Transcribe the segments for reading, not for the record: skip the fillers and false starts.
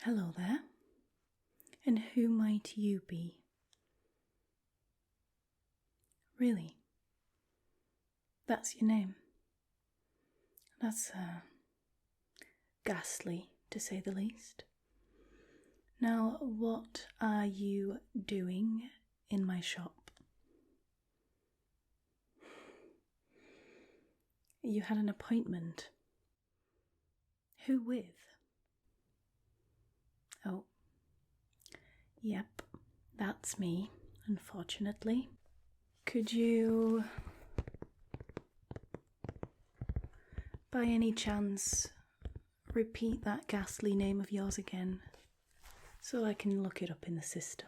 Hello there. And who might you be? Really? That's your name? That's ghastly, to say the least. Now, what are you doing in my shop? You had an appointment. Who with? Oh, yep, that's me, unfortunately. Could you, by any chance, repeat that ghastly name of yours again, so I can look it up in the system?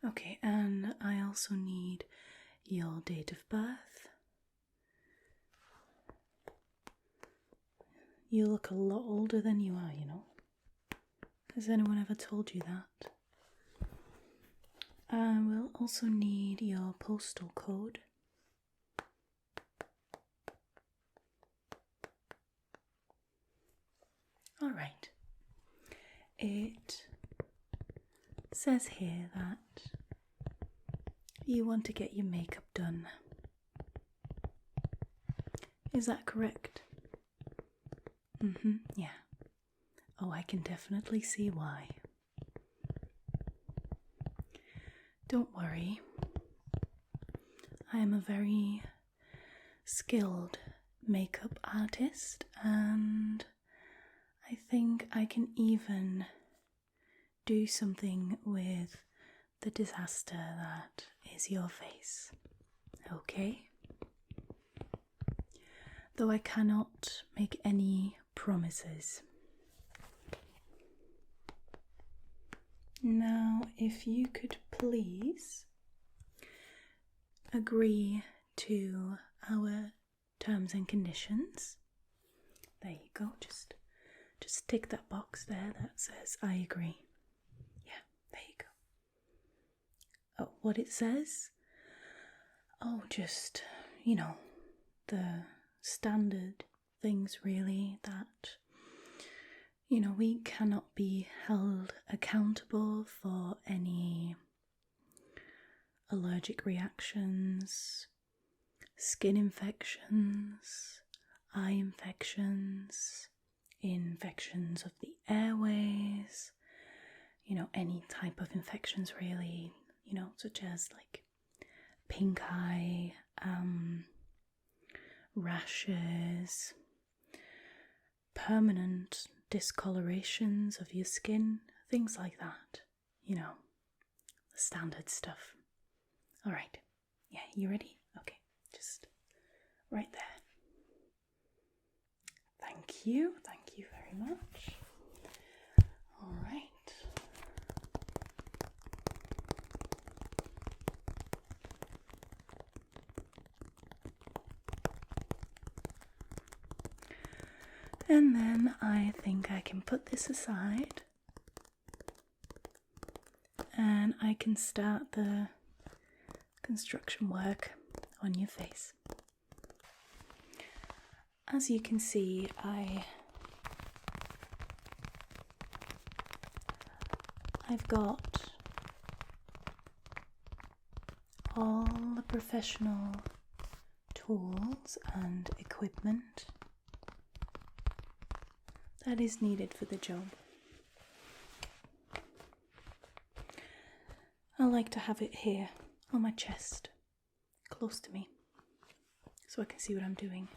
Okay, and I also need your date of birth. You look a lot older than you are, you know. Has anyone ever told you that? I will also need your postal code. Alright. It says here that you want to get your makeup done. Is that correct? Yeah. Oh, I can definitely see why. Don't worry. I am a very skilled makeup artist, and I think I can even do something with the disaster that is your face. Okay? Though I cannot make any promises. Now, if you could please agree to our terms and conditions. There you go, just tick that box there that says I agree. Yeah, there you go. Oh, what it says? Oh, just, the standard things really that, we cannot be held accountable for any allergic reactions, skin infections, eye infections, infections of the airways, any type of infections really, such as like pink eye, rashes, permanent discolorations of your skin, things like that, the standard stuff. Alright, yeah, you ready? Okay, just right there. Thank you very much. Alright. And then I think I can put this aside and I can start the construction work on your face. As you can see, I've got all the professional tools and equipment that is needed for the job. I like to have it here on my chest, close to me, so I can see what I'm doing.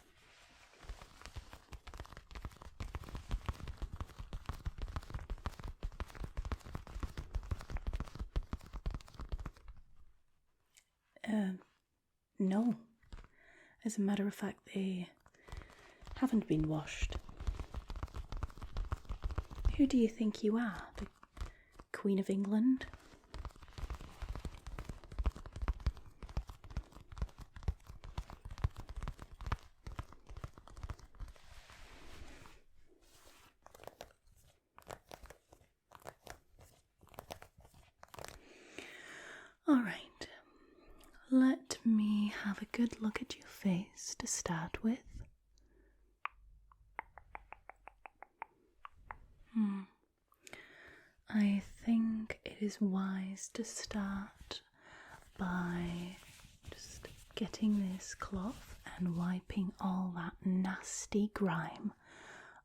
No. As a matter of fact, they haven't been washed. Who do you think you are? The Queen of England? Alright, let me have a good look at your face to start with. I think it is wise to start by just getting this cloth and wiping all that nasty grime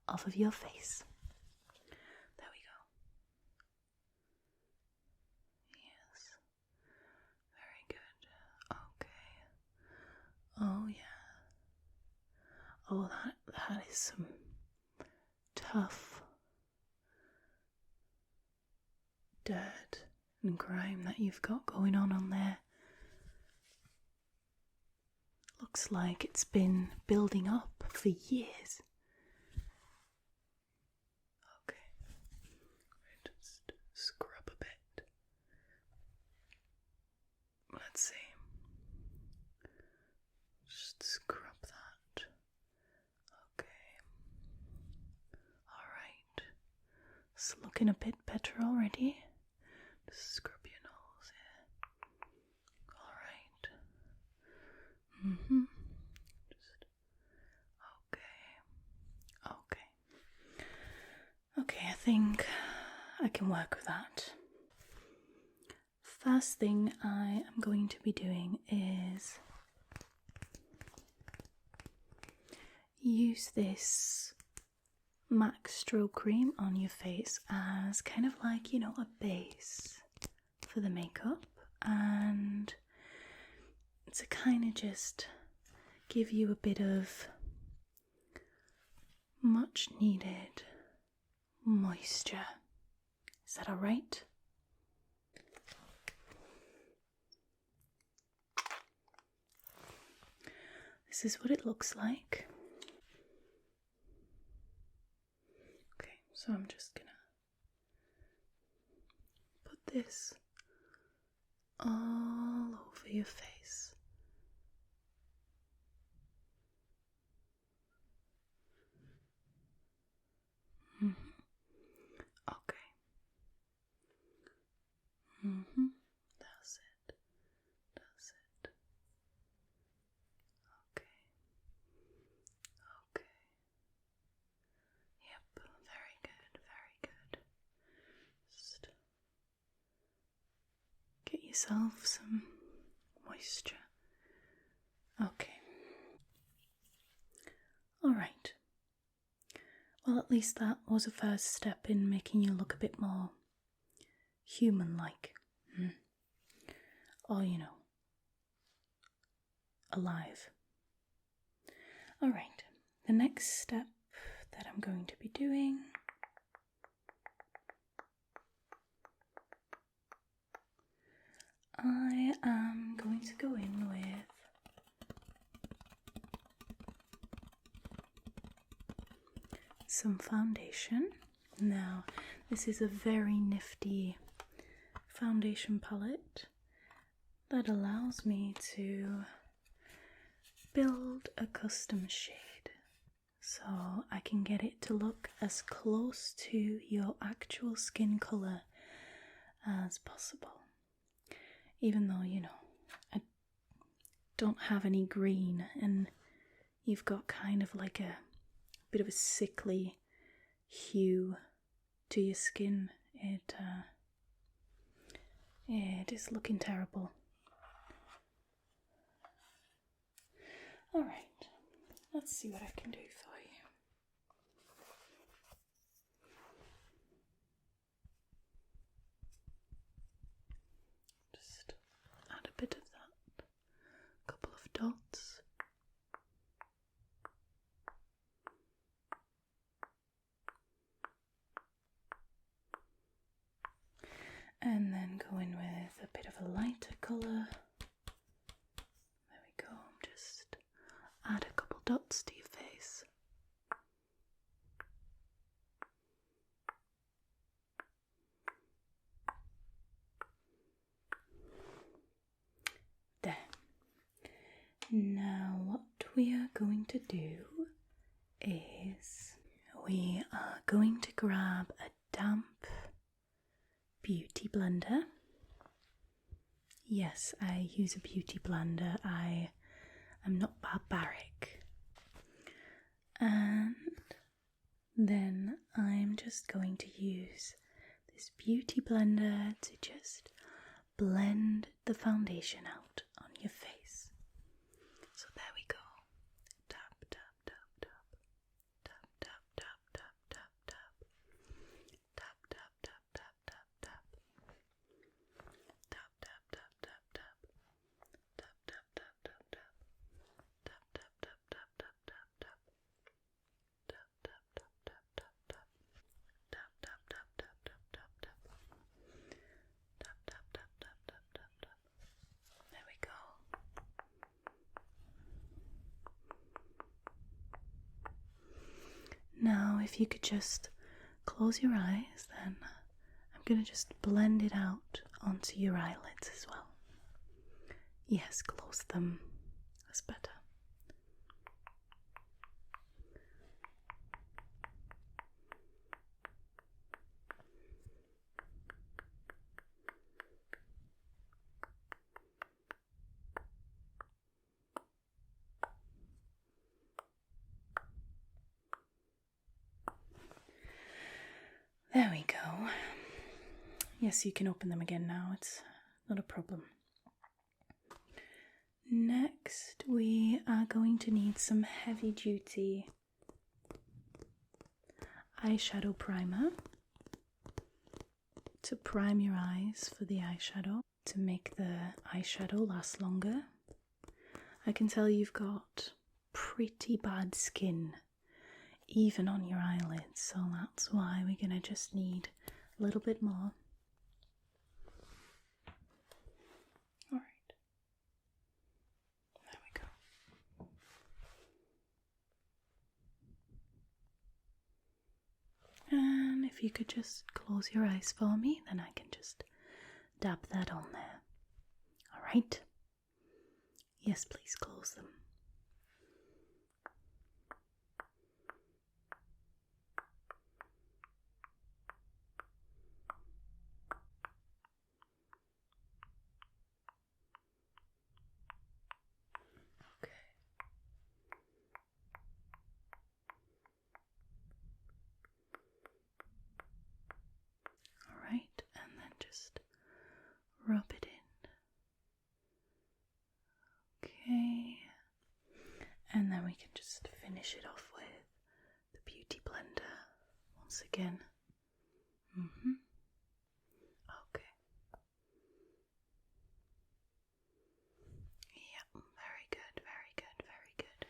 off of your face. There we go. Yes. Very good. Okay. Oh yeah. Oh, that is some tough dirt and grime that you've got going on there. Looks like it's been building up for years. Okay, just scrub a bit. Let's see. Just scrub that. Okay. Alright. It's looking a bit better already. Just scrub your nose here. Alright. Just okay, I think I can work with that. First thing I am going to be doing is use this MAC Stroke Cream on your face as kind of like, a base for the makeup, and to kind of just give you a bit of much needed moisture. Is that alright? This is what it looks like. Okay, so I'm just gonna put this all over your face. Okay. That's it. That's it. Okay. Okay. Yep, very good, very good. Just get yourself some moisture. Okay. Alright. Well, at least that was a first step in making you look a bit more human-like. Or, alive. Alright, the next step that I'm going to be doing I am going to go in with some foundation. Now, this is a very nifty foundation palette that allows me to build a custom shade so I can get it to look as close to your actual skin colour as possible. Even though, I don't have any green and you've got kind of like a bit of a sickly hue to your skin, it is looking terrible. Alright, let's see what I can do for you. Just add a bit of that, a couple of dots. And then go in with a bit of a lighter colour. There we go, just add a couple dots to your face. There. Now what we are going to do is we are going to grab a damp beauty blender. Yes, I use a beauty blender. I am not barbaric. And then I'm just going to use this beauty blender to just blend the foundation out on your face. So there we go. Tap, tap, tap, tap. Tap, tap, tap, tap, tap, tap. Tap, tap, tap, tap, tap, tap. Tap, tap, tap, tap, tap. Tap, tap, tap, tap, tap. Tap, tap, tap, tap, tap, tap, tap. Tap, tap, tap, tap, tap, tap. Tap, tap, tap, tap, tap, tap, tap. Tap, tap, tap, tap, tap, tap, tap. There we go. Now, if you could just close your eyes, then I'm going to just blend it out onto your eyelids as well. Yes, close them. That's better. There we go. Yes, you can open them again now. It's not a problem. Next, we are going to need some heavy-duty eyeshadow primer to prime your eyes for the eyeshadow, to make the eyeshadow last longer. I can tell you've got pretty bad skin, even on your eyelids, so that's why we're going to just need a little bit more. Alright, there we go. And if you could just close your eyes for me, then I can just dab that on there. Alright? Yes, please close them. Alright, and then just rub it in. Okay. And then we can just finish it off with the beauty blender once again. Okay. Yep, very good, very good, very good.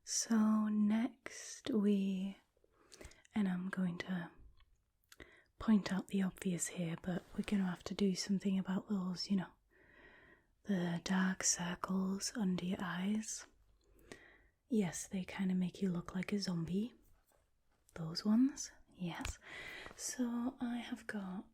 So next and I'm going to point out the obvious here, but we're going to have to do something about those, you know, the dark circles under your eyes. Yes, they kind of make you look like a zombie. Those ones, yes. So I have got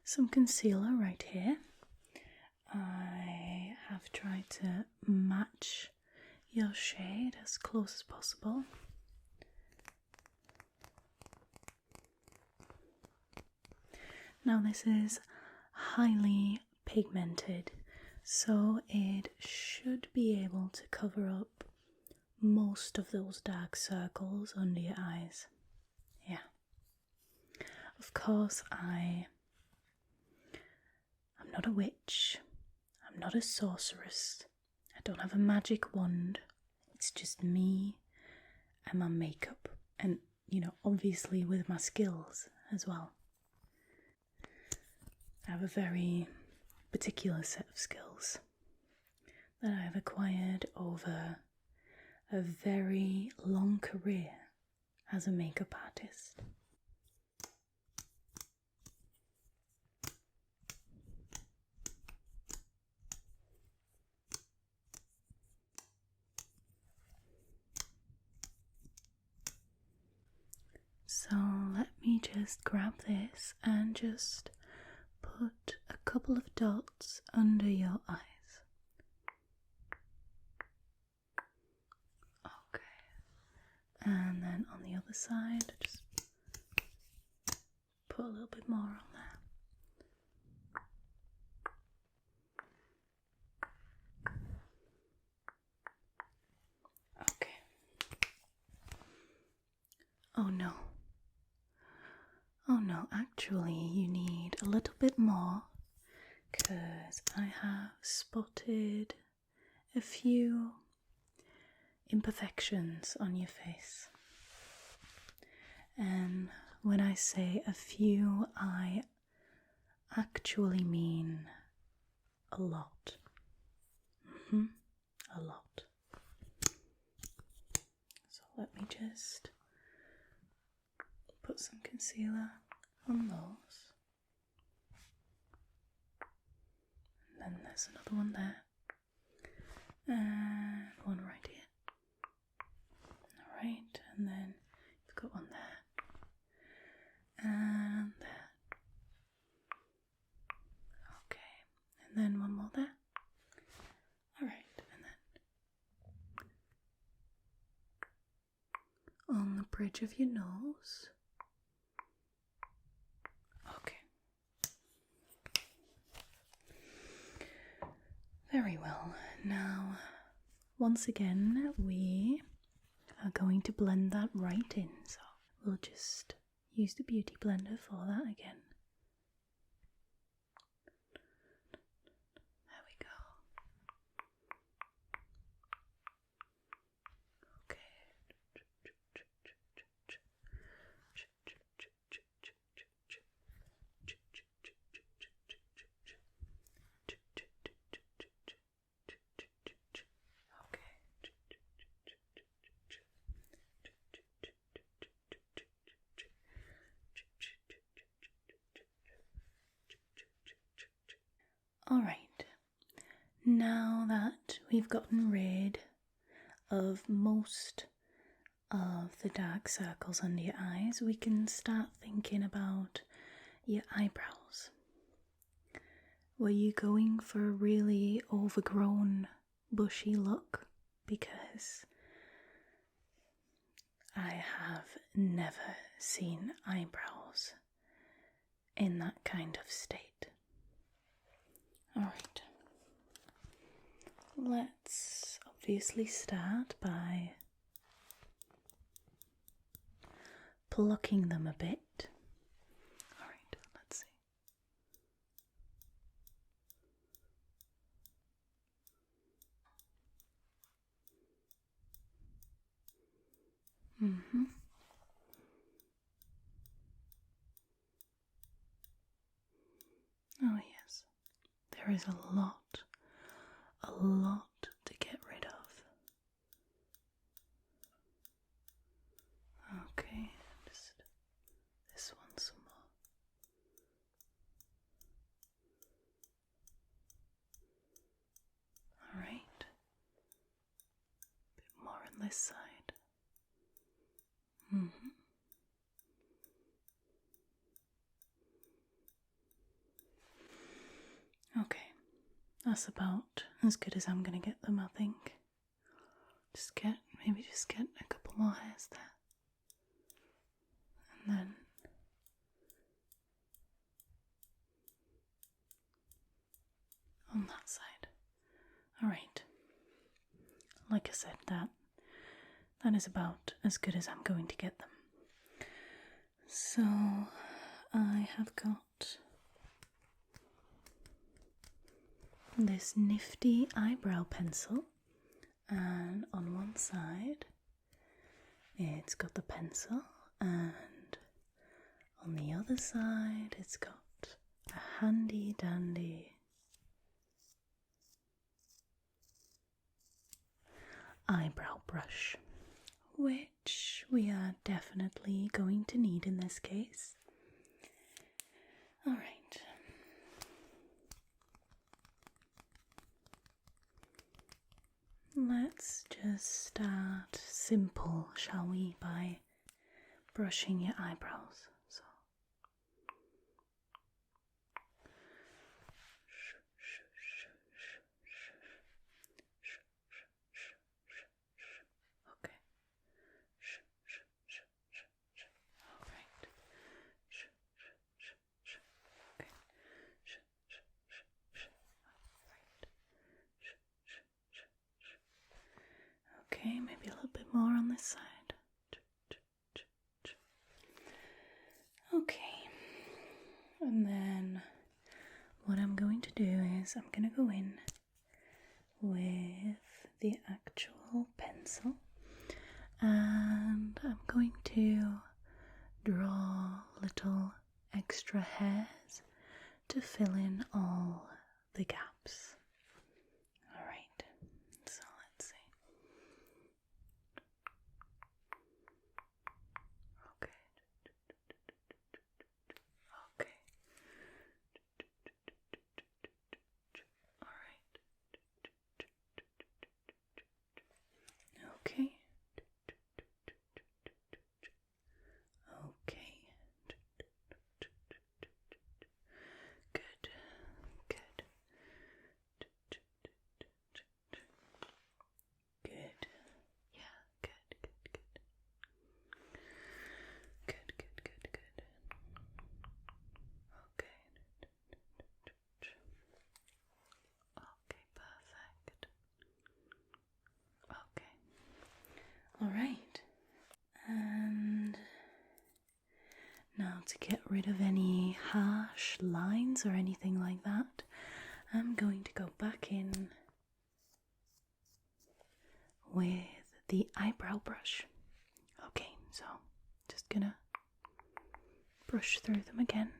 some concealer right here. I have tried to match your shade as close as possible. Now this is highly pigmented, so it should be able to cover up most of those dark circles under your eyes. Yeah. Of course, I'm not a witch, I'm not a sorceress, I don't have a magic wand, it's just me and my makeup, and, you know, obviously with my skills as well. I have a very particular set of skills that I have acquired over a very long career as a makeup artist. So let me just grab this and just put a couple of dots under your eyes. other side. Just put a little bit more on there. Okay. Oh no. Oh no, actually you need a little bit more, because I have spotted a few imperfections on your face. And when I say a few, I actually mean a lot. A lot. So let me just put some concealer on those. And then there's another one there. And one right here. Alright, and then you've got one there. And there. Okay, and then one more there. Alright, and then on the bridge of your nose. Okay. Very well. Now, once again, we are going to blend that right in. So we'll just use the beauty blender for that again. There we go. Okay. Alright, now that we've gotten rid of most of the dark circles under your eyes, we can start thinking about your eyebrows. Were you going for a really overgrown, bushy look? Because I have never seen eyebrows in that kind of state. Alright, let's obviously start by plucking them a bit. Alright, let's see. Oh yes, there is a lot to get rid of. Okay, just this one some more. Alright, a bit more on this side. Okay, that's about as good as I'm gonna get them, I think. Maybe just get a couple more hairs there. And then on that side. Alright. Like I said, that is about as good as I'm going to get them. So I have got this nifty eyebrow pencil, and on one side it's got the pencil, and on the other side it's got a handy dandy eyebrow brush, which we are definitely going to need in this case. Alright. Let's just start simple, shall we, by brushing your eyebrows. So okay. is I'm going to go in with the actual pencil, and I'm going to draw little extra hairs to fill in all the gaps. Alright, so let's see. Okay. Okay. Alright. Okay. Okay. Good. Good. Good. Yeah, good, good, good. Good, good, good, good. Okay. Okay, perfect. Okay. Alright. And now to get rid of any harsh lines or anything like that, I'm going to go back in with the eyebrow brush. Okay, so just gonna brush through them again.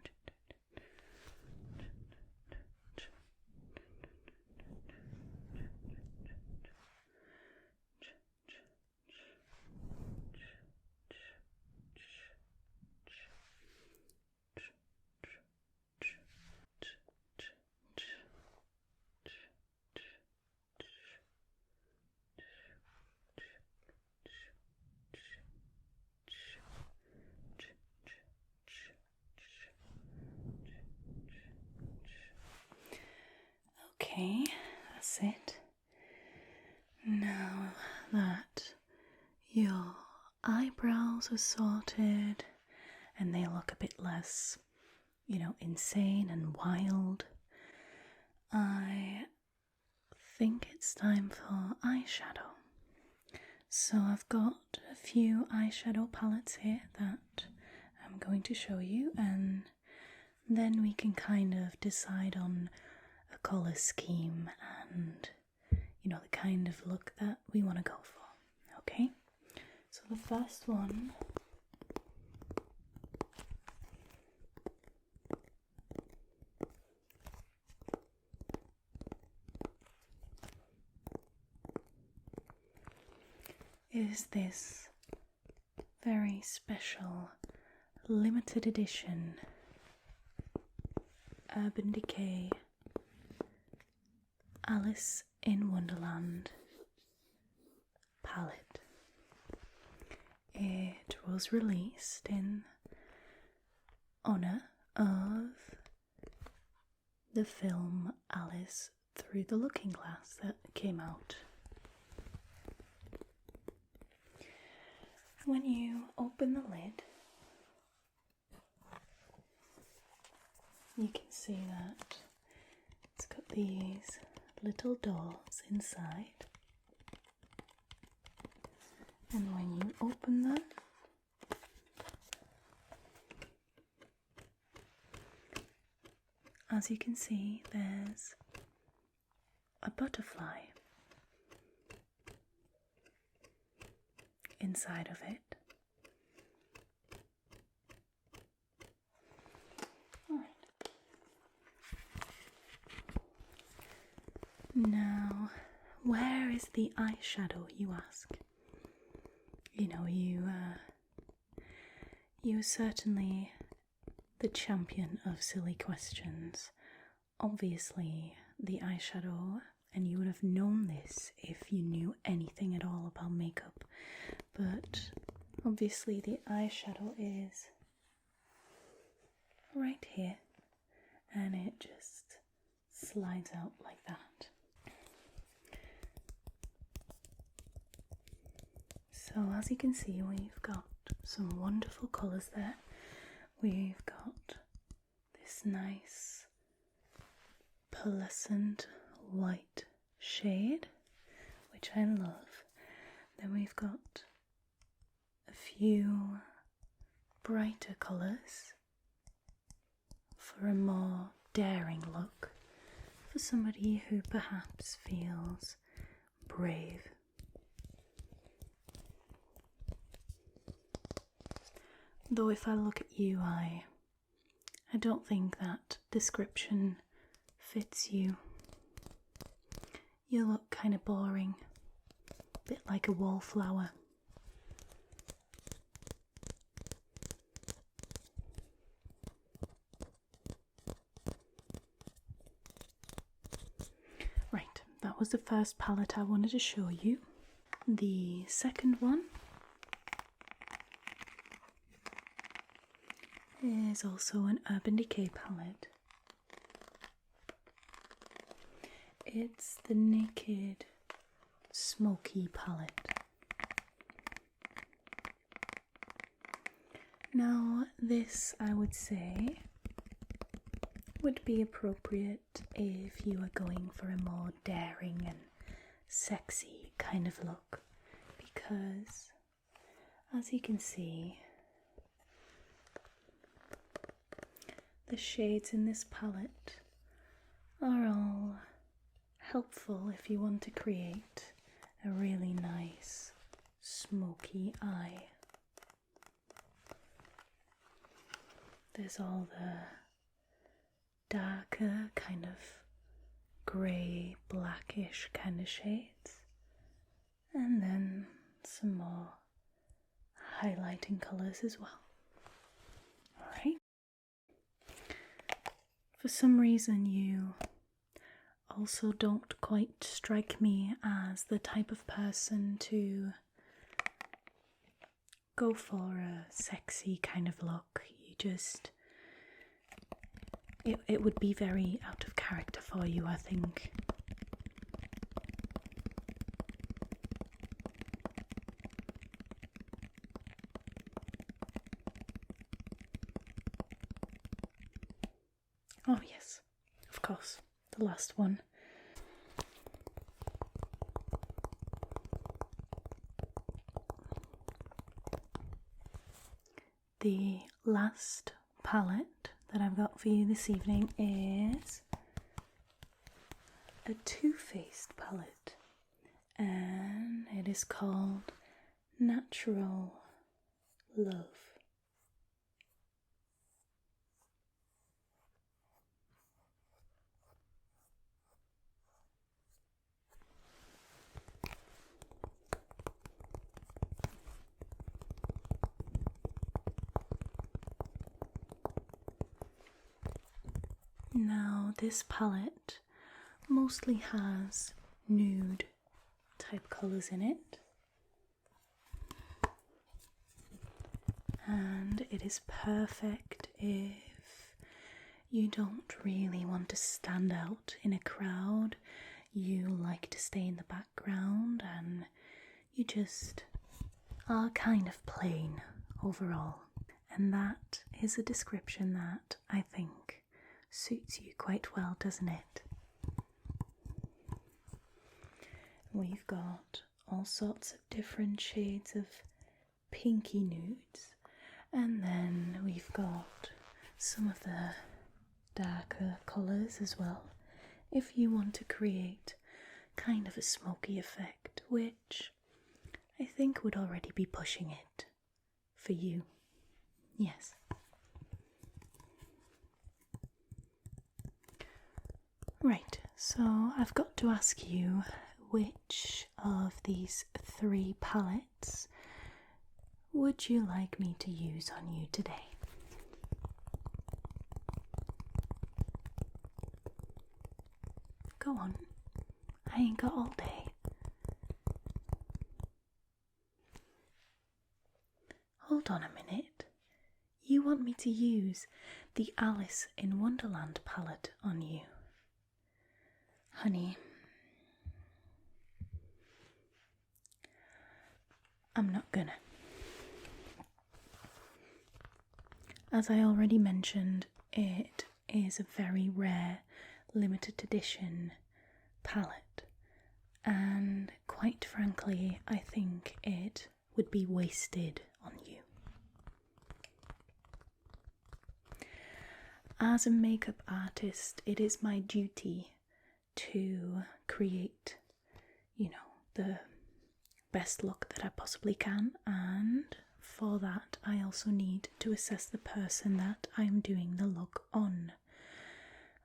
Okay, that's it. Now that your eyebrows are sorted and they look a bit less, insane and wild, I think it's time for eyeshadow. So I've got a few eyeshadow palettes here that I'm going to show you, and then we can kind of decide on a colour scheme and the kind of look that we want to go for. Okay, so the first one is this very special limited edition Urban Decay Alice in Wonderland palette. It was released in honour of the film Alice Through the Looking Glass that came out. When you open the lid, you can see that it's got these little doors inside, and when you open them, as you can see, there's a butterfly inside of it. Now, where is the eyeshadow, you ask? You are certainly the champion of silly questions. Obviously, the eyeshadow, and you would have known this if you knew anything at all about makeup, but obviously the eyeshadow is right here, and it just slides out like that. So as you can see, we've got some wonderful colours there. We've got this nice pearlescent white shade, which I love. Then we've got a few brighter colours for a more daring look for somebody who perhaps feels brave. Though if I look at you, I don't think that description fits you. You look kind of boring, a bit like a wallflower. Right, that was the first palette I wanted to show you. The second one is also an Urban Decay palette. It's the Naked Smoky palette. Now, this I would say would be appropriate if you are going for a more daring and sexy kind of look, because as you can see, the shades in this palette are all helpful if you want to create a really nice smoky eye. There's all the darker kind of grey, blackish kind of shades, and then some more highlighting colours as well. Alright. For some reason you also don't quite strike me as the type of person to go for a sexy kind of look. You just... It would be very out of character for you, I think. Oh yes, of course, the last one. The last palette that I've got for you this evening is a Too Faced palette, and it is called Natural Love. Now, this palette mostly has nude type colours in it, and it is perfect if you don't really want to stand out in a crowd, you like to stay in the background, and you just are kind of plain overall. And that is a description that I think suits you quite well, doesn't it? We've got all sorts of different shades of pinky nudes, and then we've got some of the darker colours as well, if you want to create kind of a smoky effect, which I think would already be pushing it for you. Yes. Right, so I've got to ask you, which of these three palettes would you like me to use on you today? Go on, I ain't got all day. Hold on a minute. You want me to use the Alice in Wonderland palette on you? Honey, I'm not gonna. As I already mentioned, it is a very rare limited edition palette, and quite frankly, I think it would be wasted on you. As a makeup artist, it is my duty to create, you know, the best look that I possibly can, and for that I also need to assess the person that I'm doing the look on,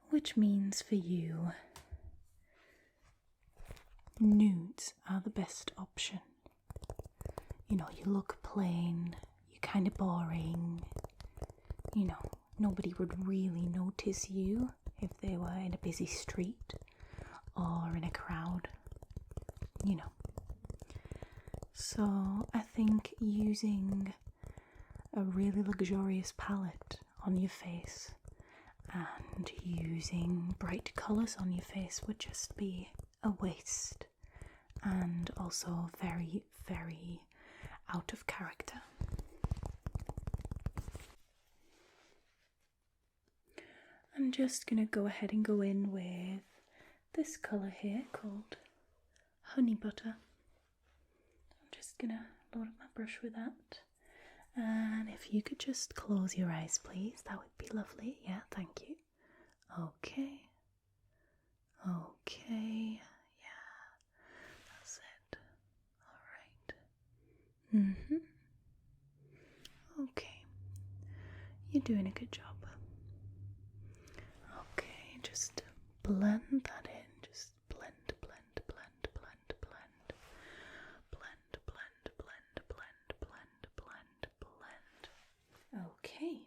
which means for you, nudes are the best option. You know, you look plain, you're kind of boring, you know, nobody would really notice you if they were in a busy street or in a crowd, you know. So I think using a really luxurious palette on your face and using bright colours on your face would just be a waste, and also very, very out of character. I'm just going to go ahead and go in with this colour here called Honey Butter. I'm just going to load up my brush with that. And if you could just close your eyes, please, that would be lovely. Yeah, thank you. Okay. Okay. Yeah, that's it. Alright. Okay. You're doing a good job. Okay, just blend that in. Just blend, blend, blend, blend, blend. Blend, blend, blend, blend, blend, blend, blend. Okay.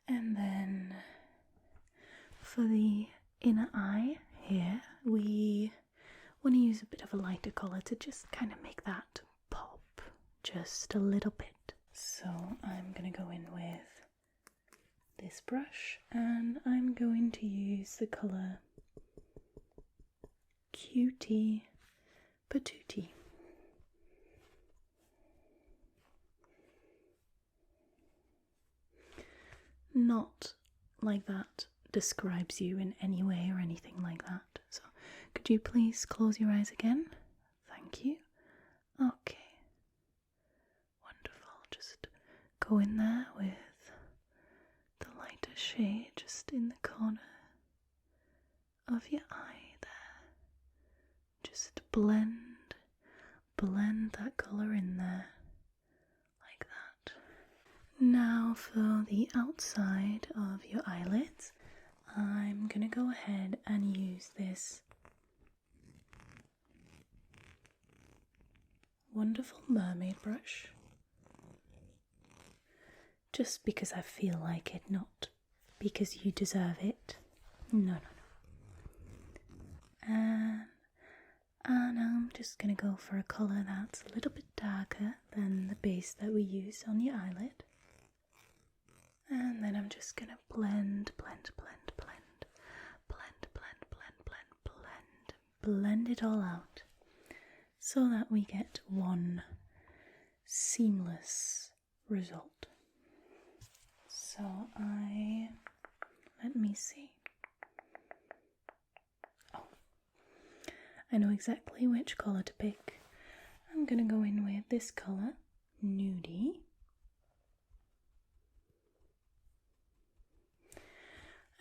And then for the inner eye here, we want to use a bit of a lighter colour to just kind of make that pop just a little bit. So I'm going to go in with this brush and I'm going to use the colour Cutie Patootie. Not like that describes you in any way or anything like that. So could you please close your eyes again? Thank you. Okay. Wonderful. Just go in there with the lighter shade just in the corner of your eye there. Just blend that colour in there like that. Now for the outside of your eyelids, I'm going to go ahead and use this wonderful mermaid brush. Just because I feel like it, not because you deserve it. No. And I'm just going to go for a colour that's a little bit darker than the base that we used on your eyelid. And then I'm just going to blend it all out so that we get one seamless result. So let me see. Oh, I know exactly which colour to pick. I'm going to go in with this colour, Nudie.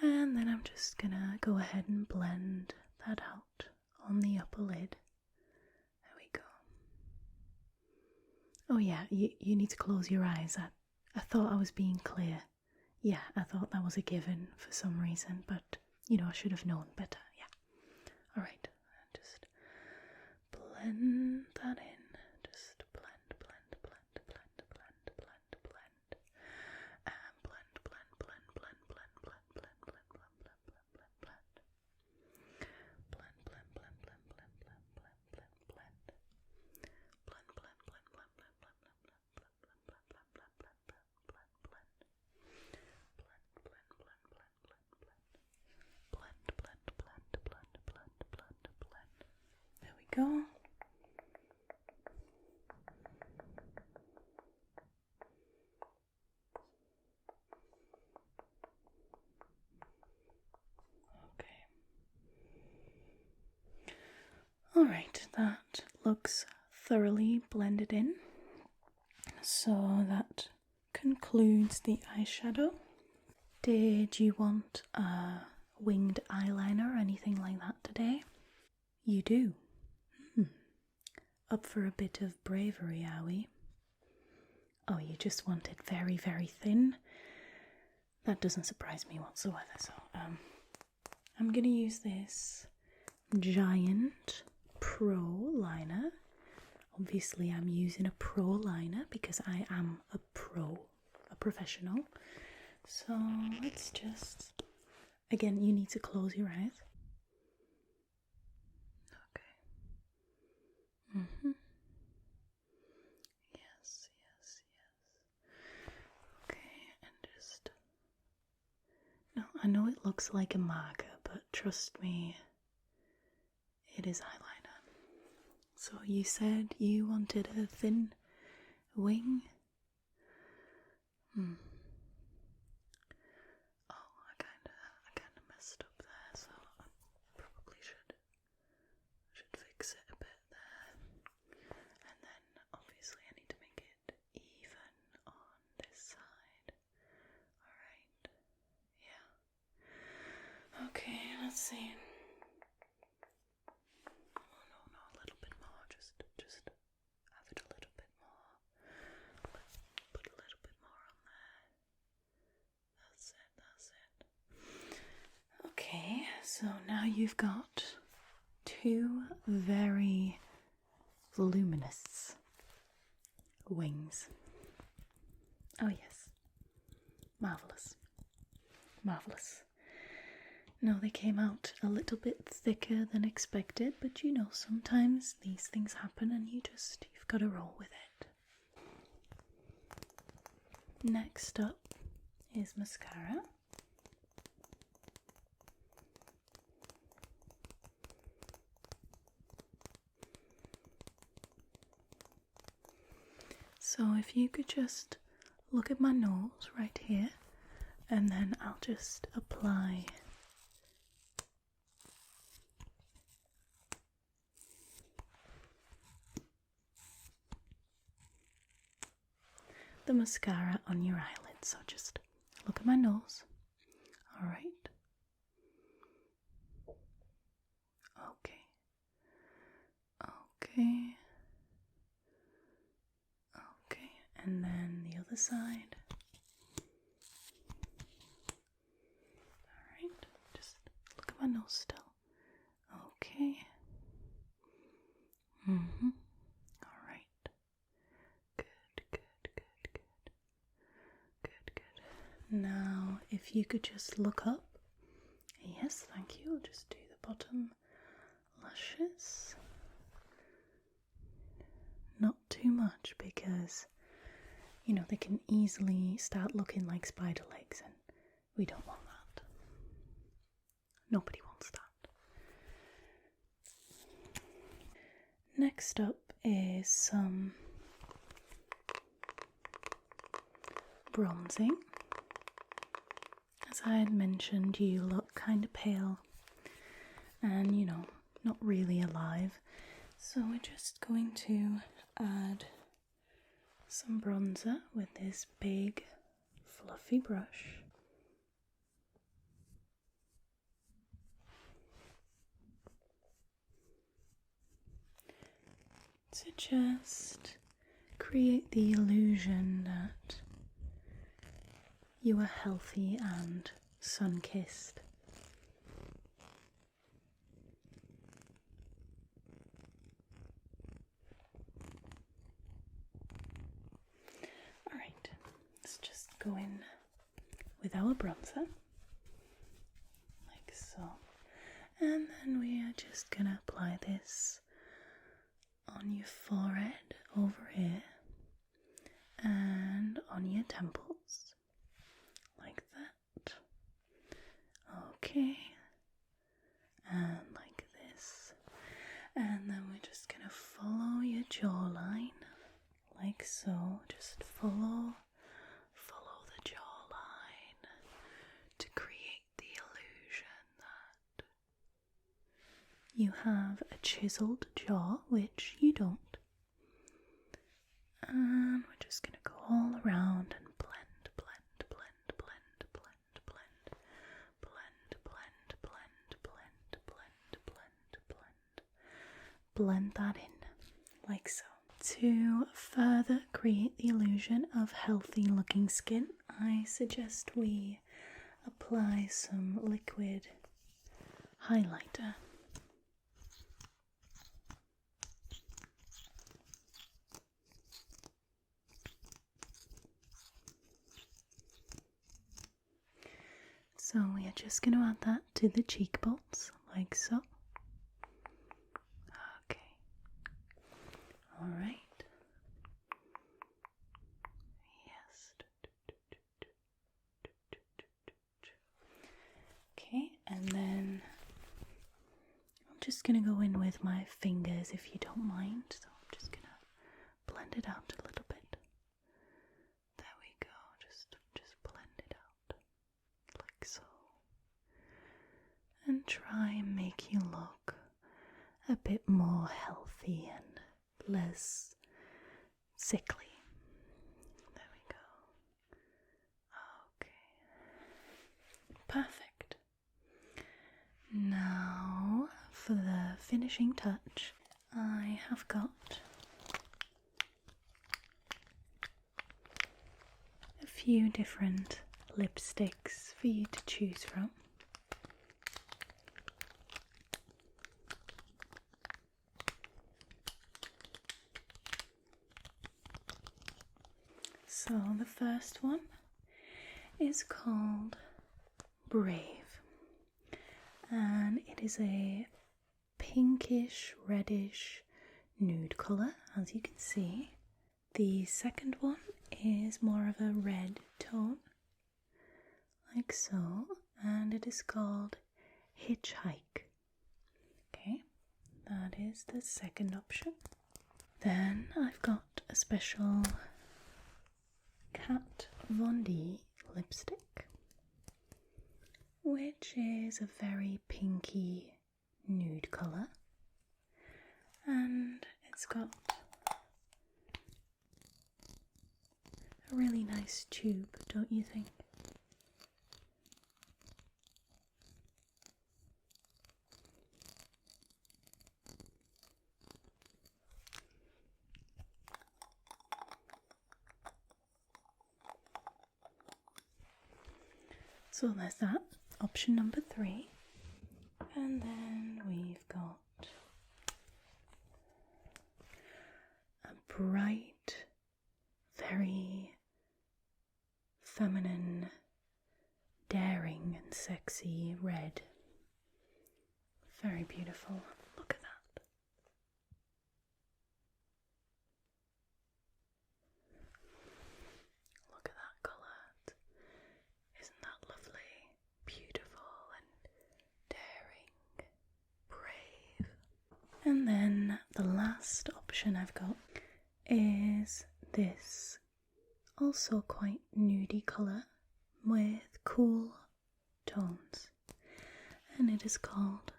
And then I'm just going to go ahead and blend that out on the upper lid. There we go. Oh yeah, you need to close your eyes. I thought I was being clear. Yeah, I thought that was a given for some reason, but, you know, I should have known better, yeah. Alright, just blend that in. Just blend. Go. Okay. Alright, that looks thoroughly blended in. So that concludes the eyeshadow. Did you want a winged eyeliner or anything like that today? You do? Up for a bit of bravery, are we? Oh, you just want it very, very thin? That doesn't surprise me whatsoever, so I'm gonna use this giant pro liner. Obviously I'm using a pro liner because I am a professional. So let's just, again, you need to close your eyes. Okay. Yes. Okay, and just, no, I know it looks like a marker, but trust me, it is eyeliner. So you said you wanted a thin wing? Oh, I kinda messed up there, so I probably should fix it a bit there. And then obviously I need to make it even on this side. Alright. Yeah. Okay, let's see. Oh no, a little bit more, just have it a little bit more. Put a little bit more on there. That's it. Okay, so now you've got two very voluminous wings. Oh yes, marvellous. No, they came out a little bit thicker than expected, but you know, sometimes these things happen and you've got to roll with it. Next up is mascara. So if you could just look at my nose right here, and then I'll just apply the mascara on your eyelids. So just look at my nose. Alright. Okay. And then the other side. Alright. Just look at my nose still. Okay. Alright. Good. Now, if you could just look up. Yes, thank you. I'll just do the bottom lashes. Not too much because, you know, they can easily start looking like spider legs and we don't want that. Nobody wants that. Next up is some bronzing. As I had mentioned, you look kind of pale and, you know, not really alive. So we're just going to add some bronzer with this big fluffy brush. To just create the illusion that you are healthy and sun-kissed. Alright, let's just go in with our bronzer, like so. And then we are just gonna apply this on your forehead over here and on your temples, like that. Okay, and like this. And then we're just gonna follow your jawline, like so. Just follow the jawline to create the illusion that you have a chiseled jaw, which you don't. And we're just gonna go all around and blend, blend that in, like so. To further create the illusion of healthy looking skin, I suggest we apply some liquid highlighter. So we are just going to add that to the cheekbones, like so. Okay. Alright. Yes. Okay, and then I'm just going to go in with my fingers if you don't mind. So I'm just going to blend it out a little bit. There we go. Just blend it out like so. And try and make you look a bit more healthy and less sickly. There we go. Okay. Perfect. Now for the finishing touch, I have got a few different lipsticks for you to choose from. So the first one is called Brave, and it is a pinkish reddish nude colour, as you can see. The second one is more of a red tone, like so, and it is called Hitchhike. Okay, that is the second option. Then I've got a special Kat Von D lipstick, which is a very pinky nude colour, and it's got a really nice tube, don't you think? So there's that, option number 3. And then we've got a bright, very feminine, daring and sexy red. Very beautiful. Look at that. Look at that colour. Isn't that lovely? Beautiful and daring, brave. And then the last option I've got is this also quite nudie colour with cool tones, and it is called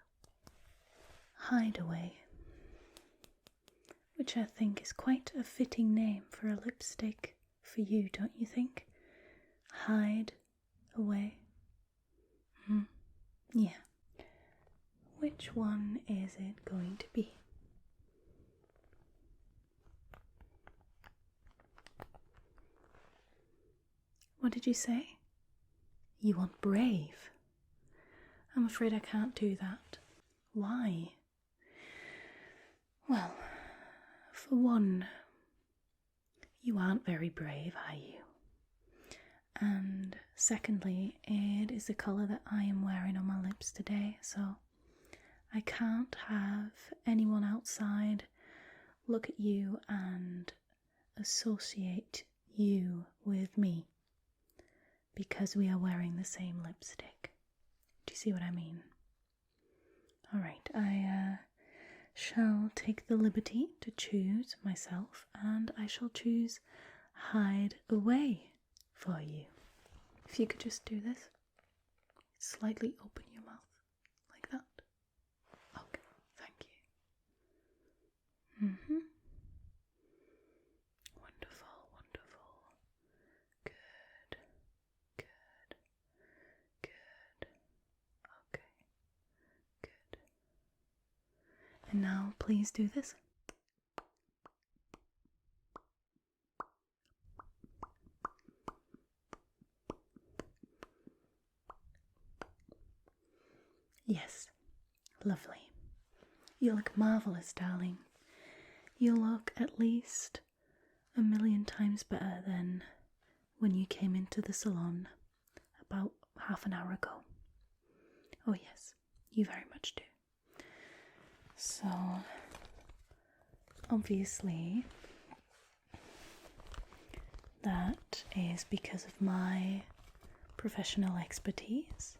Hideaway, which I think is quite a fitting name for a lipstick for you, don't you think? Hide away. Yeah. Which one is it going to be? What did you say? You want Brave? I'm afraid I can't do that. Why? Well, for one, you aren't very brave, are you? And secondly, it is the colour that I am wearing on my lips today, so I can't have anyone outside look at you and associate you with me because we are wearing the same lipstick. Do you see what I mean? Alright, I shall take the liberty to choose myself, and I shall choose Hide Away for you. If you could just do this, slightly open your mouth like that. Okay, thank you. Wonderful, wonderful. Good, good, good. Okay, good. And now please do this. Yes, lovely. You look marvellous, darling. You look at least 1,000,000 times better than when you came into the salon about half an hour ago. Oh yes, you very much do. So, obviously, that is because of my professional expertise.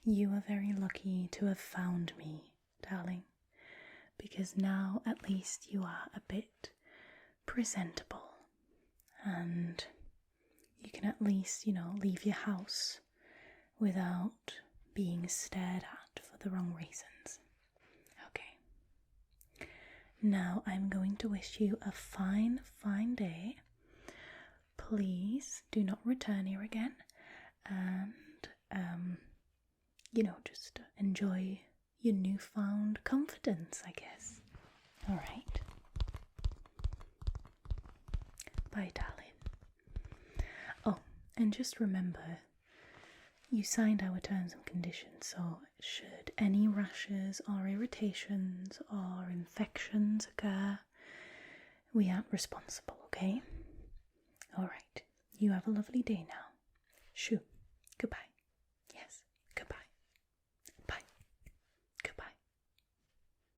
You are very lucky to have found me, darling, because now at least you are a bit presentable and you can at least, leave your house without being stared at for the wrong reasons. Okay. Now I'm going to wish you a fine, fine day. Please do not return here again and, just enjoy your newfound confidence, I guess. Alright. Bye, darling. Oh, and just remember, you signed our terms and conditions, so should any rashes or irritations or infections occur, we aren't responsible, okay? Alright, you have a lovely day now. Shoo. Goodbye.